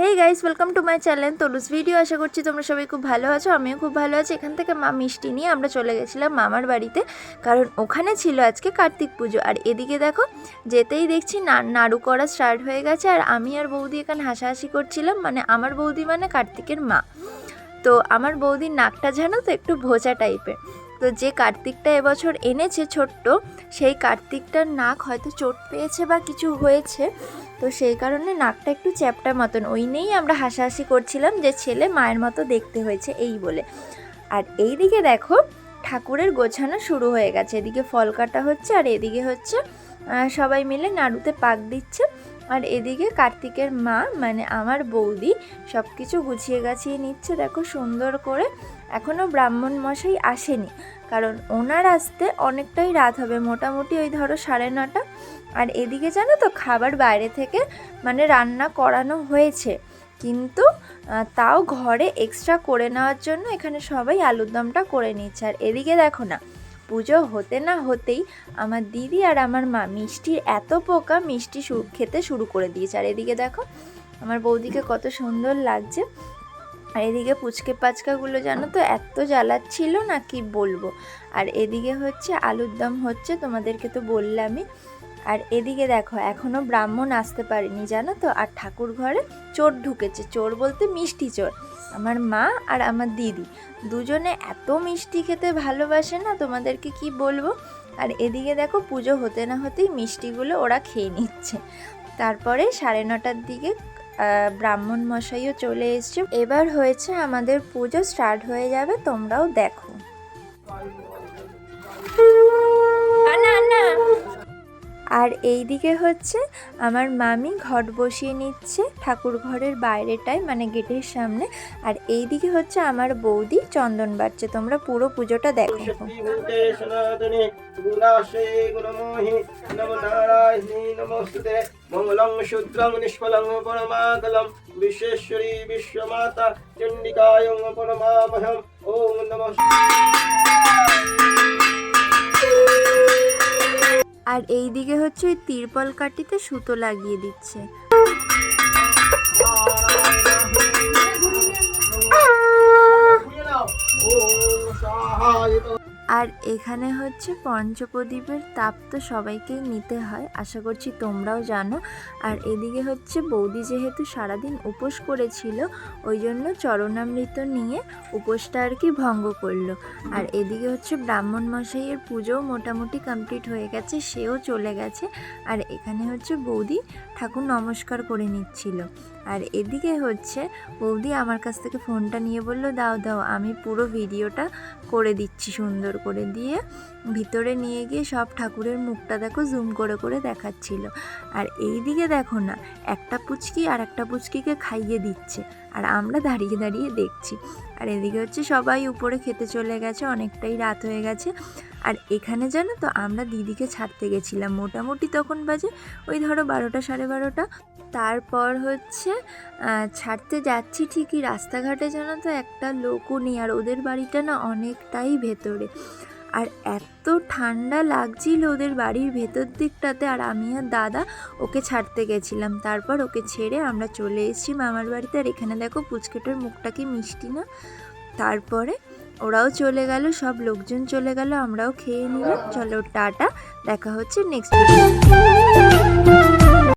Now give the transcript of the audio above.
Hey guys, welcome to my channel Tanuj video. আশা করছি তোমরা সবাই খুব ভালো আছো, আমিও খুব ভালো আছি। এখান থেকে মা মিষ্টি নিয়ে আমরা চলে গেছিলাম মামার বাড়িতে, কারণ ওখানে ছিল আজকে কার্তিক পুজো। আর এদিকে দেখো, যেতেই দেখছি নাড়ু করা স্টার্ট হয়ে গেছে। আর আমি আর বৌদি এখানে হাসাহাসি করছিলাম, মানে আমার বৌদি মানে কার্তিকের মা। তো আমার বৌদির নাকটা জানো তো একটু ভোঁচা টাইপের। তো যে কার্তিকটা এবছর এনেছে ছোট্ট, সেই কার্তিকটার নাক হয়তো চোট পেয়েছে বা কিছু হয়েছে, তো সেই কারণে নাকটা একটু চ্যাপটা মতন। ওই নিয়েই আমরা হাসাহাসি করছিলাম যে ছেলে মায়ের মতো দেখতে হয়েছে এই বলে। আর এই দিকে দেখো, ঠাকুরের গোছানো শুরু হয়ে গেছে। এদিকে ফল কাটা হচ্ছে আর এদিকে হচ্ছে সবাই মিলে নাড়ুতে পাক দিচ্ছে। আর এদিকে কার্তিকের মা মানে আমার বৌদি সব কিছু গুছিয়ে গাছিয়ে নিচ্ছে, দেখো সুন্দর করে। এখনও ব্রাহ্মণ মশাই আসেনি, কারণ ওনার আসতে অনেকটাই রাত হবে, মোটামুটি ওই ধরো 9:30। আর এদিকে জানো তো, খাবার বাইরে থেকে মানে রান্না করানো হয়েছে, কিন্তু তাও ঘরে এক্সট্রা করে নেওয়ার জন্য এখানে সবাই আলুর দমটা করে নিচ্ছে। আর এদিকে দেখো না, পুজো হতে না হতেই আমার দিদি আর আমার মা মিষ্টির এত পোকা, মিষ্টি খেতে শুরু করে দিয়েছে। আর এদিকে দেখো আমার বৌদিকে কত সুন্দর লাগছে। আর এদিকে পুচকে পাচকাগুলো জানো তো এত জ্বালাচ্ছিল না কি বলবো। আর এদিকে হচ্ছে আলুর দম হচ্ছে, তোমাদেরকে তো বললামই। আর এদিকে দেখো এখনও ব্রাহ্মণ আসতে পারেনি জানো তো। আর ঠাকুর ঘরে চোর ঢুকেছে, চোর বলতে মিষ্টি চোর। আমার মা আর আমার দিদি দুজনে এত মিষ্টি খেতে ভালোবাসে না, তোমাদেরকে কি বলবো। আর এদিকে দেখো পুজো হতে না হতেই মিষ্টিগুলো ওরা খেয়ে নিচ্ছে। তারপরে 9:30টার দিকে ব্রাহ্মণ মশাইও চলে এসছে। এবার হয়েছে আমাদের পুজো স্টার্ট হয়ে যাবে, তোমরাও দেখো। আর এই দিকে হচ্ছে আমার মামি ঘট বসিয়ে নিচ্ছে ঠাকুর ঘরের বাইরেটায়, মানে গেটের সামনে। আর এই দিকে হচ্ছে আমার বৌদি চন্দন বাড়ছে, তোমরা পুরো পুজোটা দেখো। মঙ্গলং সূত্রং নিষ্ফলং পরমাগলম বিশ্বেশ্বরী বিশ্বমাতা চণ্ডিকায়ং পরমামহম। ওম নমঃ। আর এই দিকে হচ্ছে ওই তিরপল কাটিতে সুতো লাগিয়ে দিচ্ছে। আর এখানে হচ্ছে পঞ্চপ্রদীপের তাপ তো সবাইকেই নিতে হয়, আশা করছি তোমরাও জানো। আর এদিকে হচ্ছে বৌদি যেহেতু সারাদিন উপোস করেছিল, ওই জন্য চরণামৃত নিয়ে উপোসটা আর কি ভঙ্গ করলো। আর এদিকে হচ্ছে ব্রাহ্মণ মশাইয়ের পুজোও মোটামুটি কমপ্লিট হয়ে গেছে, সেও চলে গেছে। আর এখানে হচ্ছে বৌদি ঠাকুর নমস্কার করে নিচ্ছিল। আর এদিকে হচ্ছে বৌদি আমার কাছ থেকে ফোনটা নিয়ে বলল, দাও দাও আমি পুরো ভিডিওটা করে দিচ্ছি। সুন্দর করে দিয়ে ভিতরে নিয়ে গিয়ে সব ঠাকুরের মুখটা দেখো জুম করে করে দেখাচ্ছিল। আর এই দিকে দেখো না, একটা পুচকি আর একটা পুচকিকে খাইয়ে দিচ্ছে, আর আমরা দাঁড়িয়ে দাঁড়িয়ে দেখছি। আর এদিকে হচ্ছে সবাই উপরে খেতে চলে গেছে, অনেকটাই রাত হয়ে গেছে। আর এখানে জানো তো আমরা দিদিকে ছাড়তে গেছিলাম, মোটামুটি তখন বাজে ওই ধরো 12টা 12:30। তারপর হচ্ছে ছাড়তে যাচ্ছি, ঠিকই রাস্তাঘাটে জানো তো একটা লোকও নেই, আর ওদের বাড়িটা না অনেকটাই ভেতরে। আর এত ঠান্ডা লাগছিল ওদের বাড়ির ভেতর দিকটাতে। আর আমি আর দাদা ওকে ছাড়তে গেছিলাম, তারপর ওকে ছেড়ে আমরা চলে এসেছি মামার বাড়িতে। আর এখানে দেখো পুচকেটার মুখটা কি মিষ্টি না। তারপরে ওরাও চলে গেল, সব লোকজন চলে গেল, আমরাও খেয়ে নিলাম। চলো টাটা, দেখা হচ্ছে নেক্সট ভিডিও।